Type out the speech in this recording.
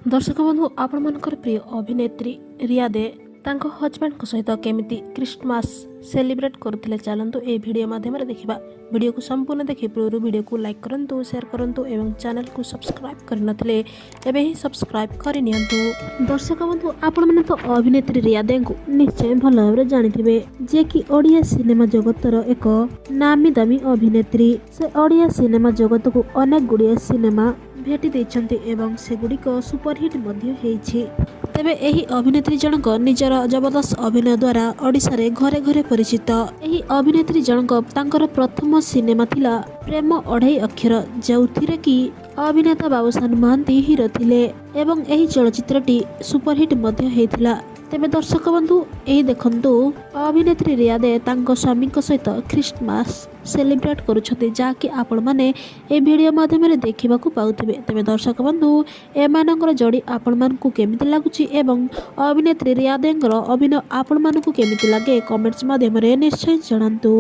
दर्शक बंधु आपण मानकर प्रिय अभिनेत्री रिया दे तांको हजबैंड सहित केमिति क्रिसमस सेलिब्रेट करथिले चलंतु ए वीडियो माध्यम रे देखिबा। वीडियो को संपूर्ण देखि पूर्व वीडियो को लाइक करंतु शेयर करंतु एवं चैनल को सब्सक्राइब करनथिले एबे ही सब्सक्राइब करि नियंतु। दर्शक बंधु आपण माने तो अभिनेत्री रिया दे को निश्चय भल भाबरे जानिथिबे जे कि ओडिया सिनेमा जगतर एक नामी दामी अभिनेत्री। से ओडिया सिनेमा जगत को अनेक गुड़िया सिनेमा भेटी देइछन्ति एवं सेगुड़िक सुपरहिट मध्य हेइछि। तेबे एही अभिनेत्री जनक निजर जबरदस्त अभिनय द्वारा ओडिशा रे घरे घरे परिचित। एही अभिनेत्री जनक तांकर प्रथम सिनेमा थिला प्रेम अढ़ाई अक्षर, जोथिरे कि अभिनेता बाबूशान महांती हिरो थिले एवं एही चलचित्रटी सुपरहिट मध्य हेइथिला। तेबे दर्शक बंधु एही देखंतु अभिनेत्री रिया दे तांको स्वामी सहित क्रिसमस सेलिब्रेट करुछते, जाकि आपण माने ए वीडियो माध्यम रे देखिबाकू पाउथिबे। तेबे दर्शक बंधु एमानकर जोड़ी आपण मानकू केमिति लागुची एवं अभिनेत्री रिया देंकर अभिनय आपण मानकू केमिति लागे कमेंट्स माध्यम रे निश्चय जणांतु।